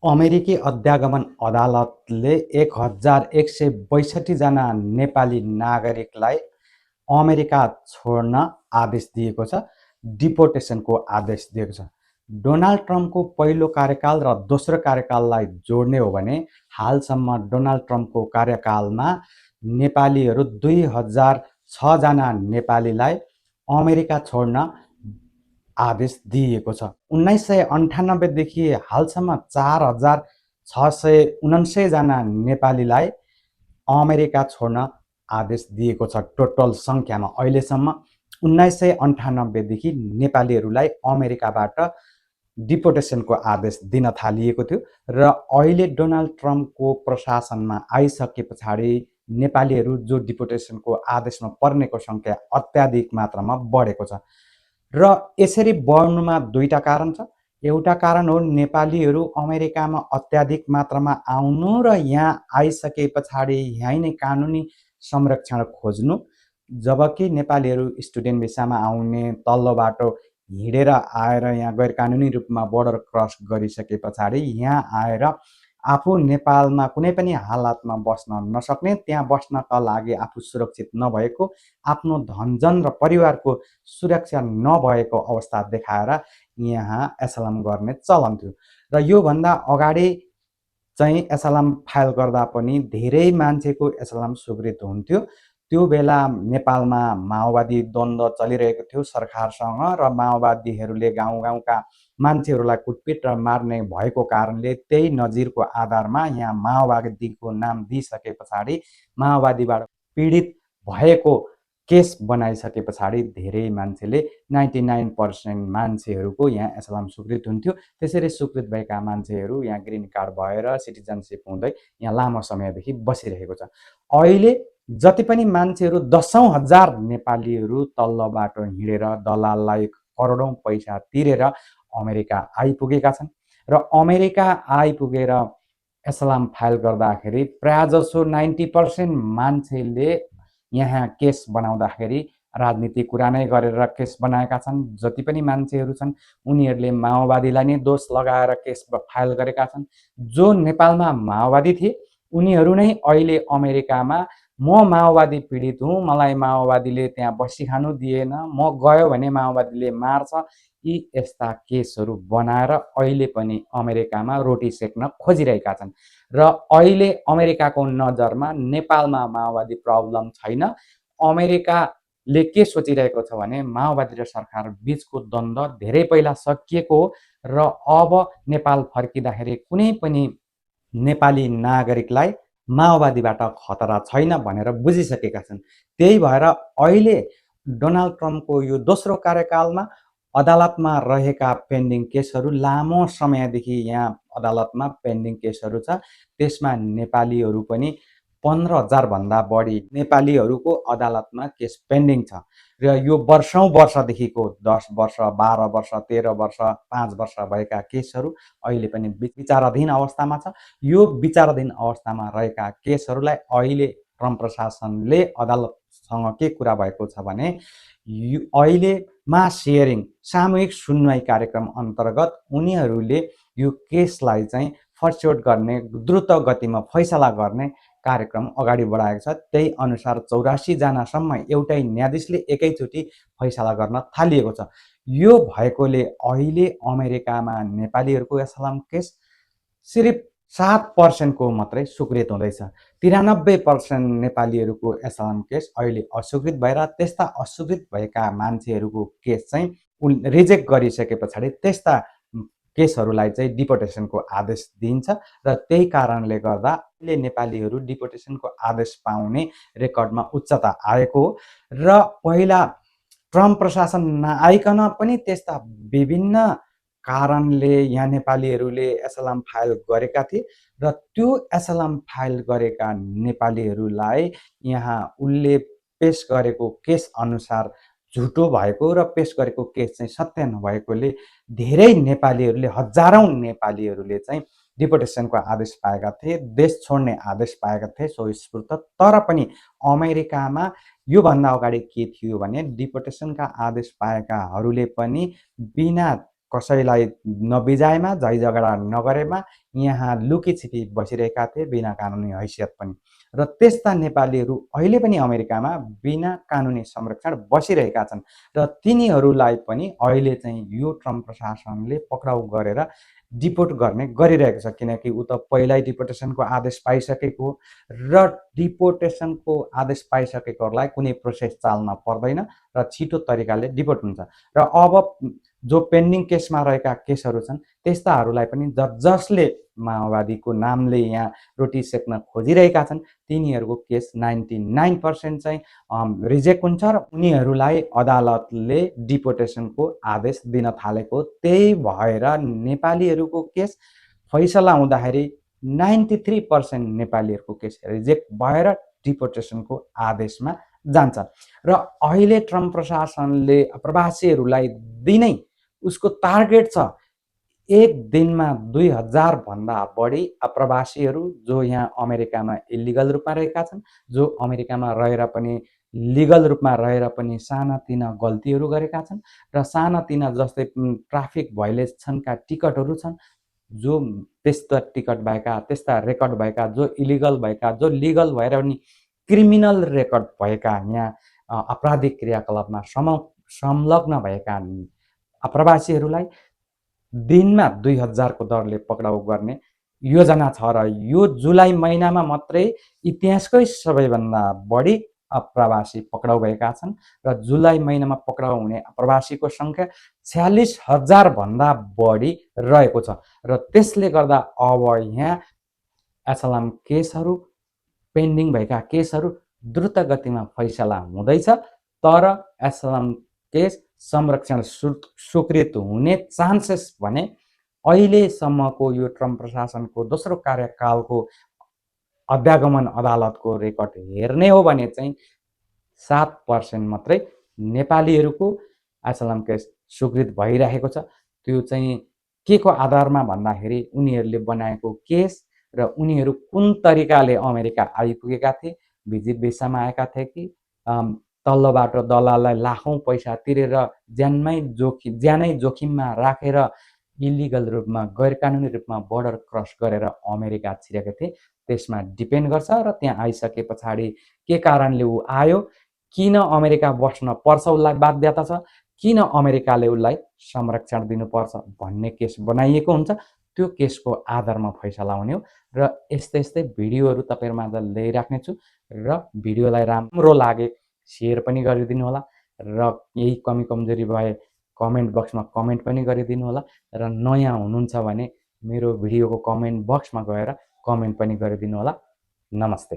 अमेरिकी अध्यागमन अदालतले 1162 जना नेपाली नागरिकलाई अमेरिका छोड्न आदेश दिएको छ। डिपोर्टेसनको आदेश दिएको छ। डोनाल्ड ट्रम्पको पहिलो कार्यकाल र दोस्रो कार्यकाललाई जोड्ने हो भने हालसम्म डोनाल्ड ट्रम्पको कार्यकालमा नेपालीहरू 2006 जना नेपालीलाई अमेरिका छोड्न आदेश दिएको छ। 1998 देखि हालसम्म 4649 जना नेपालीलाई अमेरिका छोड्न आदेश दिएको छ। टोटल संख्यामा अहिलेसम्म 1998 देखि नेपालीहरूलाई अमेरिकाबाट डिपोर्टेसनको आदेश दिन थालिएको थियो र अहिले डोनाल्ड ट्रम्पको प्रशासनमा आइसके पछाडि नेपालीहरू जो डिपोर्टेसनको आदेशमा पर्नेको संख्या अत्याधिक मात्रामा बढेको छ र यसरी बढ्नुमा दुईटा कारण छ। एउटा कारण हो नेपालीहरू अमेरिकामा अत्याधिक मात्रामा आउनु र यहाँ आइसके पछाडि यहीँ नै कानुनी संरक्षण खोज्नु, जबकि नेपालीहरू स्टुडेन्ट भिसामा आउने, तल्लो बाटो हिँडेर आएर यहाँ गैर कानुनी रूपमा बोर्डर क्रस गरिसके पछाडि यहाँ आएर आफू नेपालमा कुनै पनि हालतमा बस्न नसक्ने, त्यहाँ बस्नका लागि आफू सुरक्षित नभएको, आफ्नो धनजन र परिवारको सुरक्षा नभएको अवस्था देखाएर यहाँ एसाइलम गर्ने चलन थियो र योभन्दा अगाडि चाहिँ एसाइलम फाइल गर्दा पनि धेरै मान्छेको एसाइलम स्वीकृत हुन्थ्यो। त्यो बेला नेपालमा माओवादी द्वन्द्व चलिरहेको थियो सरकारसँग र माओवादीहरूले गाउँ-गाउँका मान्छेहरूलाई कुटपिट र मार्ने भएको कारणले त्यही नजिरको आधारमा यहाँ माओवादीको नाम दिइसके पछाडि माओवादीबाट पीडित भएको केस बनाइसके पछाडि धेरै मान्छेले 99% मान्छेहरूको यहाँ एसाइलम स्वीकृत हुन्थ्यो। त्यसरी स्वीकृत भएका मान्छेहरू यहाँ ग्रिन कार्ड भएर सिटिजनसिप हुँदै यहाँ लामो समयदेखि बसिरहेको छ। अहिले जति पनि मान्छेहरू 10,000 हजार नेपालीहरू तल्लो बाटो हिँडेर दलाललाई करोडौं पैसा तिरेर अमेरिका आइपुगेका छन् र अमेरिका आइपुगेर एसाइलम फाइल गर्दाखेरि प्रायजसो 90% मान्छेले यहाँ केस बनाउँदाखेरि राजनीति कुरा नै गरेर केस बनाएका छन्। जति पनि मान्छेहरू छन् उनीहरूले माओवादीलाई नै दोष लगाएर केस फाइल गरेका छन्। जो नेपालमा माओवादी थिए उनीहरू नै अहिले अमेरिकामा म माओवादी पीडित हुँ, मलाई माओवादीले त्यहाँ बसी खानु दिएन, म गयो भने माओवादीले मार्छ, यी यस्ता केसहरू बनाएर अहिले पनि अमेरिकामा रोटी सेक्न खोजिरहेका छन् र अहिले अमेरिकाको नजरमा नेपालमा माओवादी प्रब्लम छैन। अमेरिकाले के सोचिरहेको छ भने माओवादी र सरकार बीचको द्वन्द्व धेरै पहिला सकिएको हो र अब नेपाल फर्किँदाखेरि कुनै पनि नेपाली नागरिकलाई माओवादीबाट खतरा छैन भनेर बुझिसकेका छन्। त्यही भएर अहिले डोनाल्ड ट्रम्पको यो दोस्रो कार्यकालमा अदालतमा रहेका पेन्डिङ केसहरू लामो समयदेखि यहाँ अदालतमा पेन्डिङ केसहरू छ। त्यसमा नेपालीहरू पनि 15,000 भन्दा बढी नेपालीहरूको अदालतमा केस पेन्डिङ छ र यो वर्षौं वर्षदेखिको 10 वर्ष, 12 वर्ष, 13 वर्ष, 5 वर्ष भएका केसहरू अहिले पनि विचाराधीन अवस्थामा छ। यो विचाराधीन अवस्थामा रहेका केसहरूलाई अहिले ट्रम्प प्रशासनले अदालतसँग के कुरा भएको छ भने अहिले मास हियरिङ सामूहिक सुनवाई कार्यक्रम अन्तर्गत उनीहरूले यो केसलाई चाहिँ फर्स्योट गर्ने, द्रुत गतिमा फैसला गर्ने कार्यक्रम अगाडि बढाएको छ। त्यही अनुसार 84 जनासम्म एउटै न्यायाधीशले एकैचोटि फैसला गर्न थालिएको छ। यो भएकोले अहिले अमेरिकामा नेपालीहरूको एसाइलम केस सिर्फ 7% को मात्रै स्वीकृत हुँदैछ। 93% नेपालीहरूको एसाइलम केस अहिले अस्वीकृत भएर त्यस्ता अस्वीकृत भएका मान्छेहरूको केस चाहिँ रिजेक्ट गरिसके पछाडि त्यस्ता केसहरूलाई चाहिँ डिपोर्टेसनको आदेश दिन्छ र त्यही कारणले गर्दा अहिले नेपालीहरू डिपोर्टेसनको आदेश पाउने रेकर्डमा उच्चता आएको हो र पहिला ट्रम्प प्रशासन नआइकन पनि त्यस्ता विभिन्न कारणले यहाँ नेपालीहरूले एसाइलम फाइल गरेका थिए र त्यो एसाइलम फाइल गरेका नेपालीहरूलाई यहाँ उनले पेश गरेको केस अनुसार झुटो भएको र पेश गरेको केस चाहिँ सत्य नभएकोले धेरै नेपालीहरूले, हजारौं नेपालीहरूले चाहिँ डिपोर्टेसनको आदेश पाएका थिए, देश छोड्ने आदेश पाएका थिए स्वस्फूर्त। तर पनि अमेरिकामा योभन्दा अगाडि के थियो भने डिपोर्टेसनका आदेश पाएकाहरूले पनि बिना कसैलाई नबिजाएमा, झैझगडा नगरेमा यहाँ लुकीछिपी बसिरहेका थिए बिना कानुनी हैसियत पनि। र त्यस्ता नेपालीहरू अहिले पनि अमेरिकामा बिना कानुनी संरक्षण बसिरहेका छन् र तिनीहरूलाई पनि अहिले चाहिँ यो ट्रम्प प्रशासनले पक्राउ गरेर डिपोर्ट गर्ने गरिरहेको छ, किनकि ऊ त पहिल्यै डिपोर्टेसनको आदेश पाइसकेको र डिपोर्टेसनको आदेश पाइसकेकोहरूलाई कुनै प्रोसेस चाल्न पर्दैन र छिटो तरिकाले डिपोर्ट हुन्छ। र अब जो पेन्डिङ केसमा रहेका केसहरू छन् त्यस्ताहरूलाई पनि जसले माओवादीको नामले यहाँ रोटी सेक्न खोजिरहेका छन् तिनीहरूको केस 99% चाहिँ रिजेक्ट हुन्छ र उनीहरूलाई अदालतले डिपोर्टेसनको आदेश दिन थालेको। त्यही भएर नेपालीहरूको केस फैसला हुँदाखेरि 93% नेपालीहरूको केस रिजेक्ट भएर डिपोर्टेसनको आदेशमा जान्छ। र अहिले ट्रम्प प्रशासनले प्रवासीहरूलाई दिनै उसको टार्गेट छ एक दिनमा 2000 भन्दा बढी प्रवासीहरू जो यहाँ अमेरिकामा इलिगल रूपमा रहेका छन्, जो अमेरिकामा रहेर पनि लिगल रूपमा रहेर पनि सानातिना गल्तीहरू गरेका छन् र सानातिना जस्तै ट्राफिक भाइलेसनका टिकटहरू छन्, जो त्यस्ता टिकट भएका, त्यस्ता रेकर्ड भएका, जो इलिगल भएका, जो लिगल भएर पनि क्रिमिनल रेकर्ड भएका, यहाँ आपराधिक क्रियाकलापमा संलग्न भएका प्रवासीहरूलाई दिनमा 2000 को दरले पक्राउ गर्ने योजना छ। र यो जुलाई महिनामा मात्रै इतिहासकै सबैभन्दा बढी प्रवासी पक्राउ भएका छन् र जुलाई महिनामा पक्राउ हुने प्रवासीको सङ्ख्या 46,000 भन्दा बढी रहेको छ। र त्यसले गर्दा अब यहाँ एसएलएम केसहरू, पेन्डिङ भएका केसहरू द्रुत गतिमा फैसला हुँदैछ, तर एसएलएम केस संरक्षण स्वीकृत हुने चान्सेस भने अहिलेसम्मको यो ट्रम्प प्रशासनको दोस्रो कार्यकालको अभ्यागमन अदालतको रेकर्ड हेर्ने हो भने चाहिँ 7% मात्रै नेपालीहरूको एसएलएम केस स्वीकृत भइरहेको छ। त्यो चाहिँ के को आधारमा भन्दाखेरि उनीहरूले बनाएको केस र उनीहरू कुन तरिकाले अमेरिका आइपुगेका थिए, भिजिट भिसामा आएका थिए कि तल्लोबाट दलाललाई लाखौँ पैसा तिरेर ज्यानै जोखिममा राखेर इलिगल रूपमा, गैर कानुनी रूपमा बोर्डर क्रस गरेर अमेरिका छिरेका थिए, त्यसमा डिपेन्ड गर्छ। र त्यहाँ आइसके पछाडि के कारणले ऊ आयो, किन अमेरिका बस्न पर्छ, उसलाई बाध्यता छ, किन अमेरिकाले उसलाई संरक्षण दिनुपर्छ भन्ने केस बनाइएको हुन्छ। त्यो केसको आधारमा फैसला हुने हो। र यस्तै यस्तै भिडियोहरू तपाईँहरूमाझ ल्याइराख्नेछु र भिडियोलाई राम्रो लागे सेयर पनि गरिदिनु होला र यही कमी कमजोरी भए कमेन्ट बक्समा कमेन्ट पनि गरिदिनु होला र नयाँ हुनुहुन्छ भने मेरो भिडियोको कमेन्ट बक्समा गएर कमेन्ट पनि गरिदिनु होला। नमस्ते।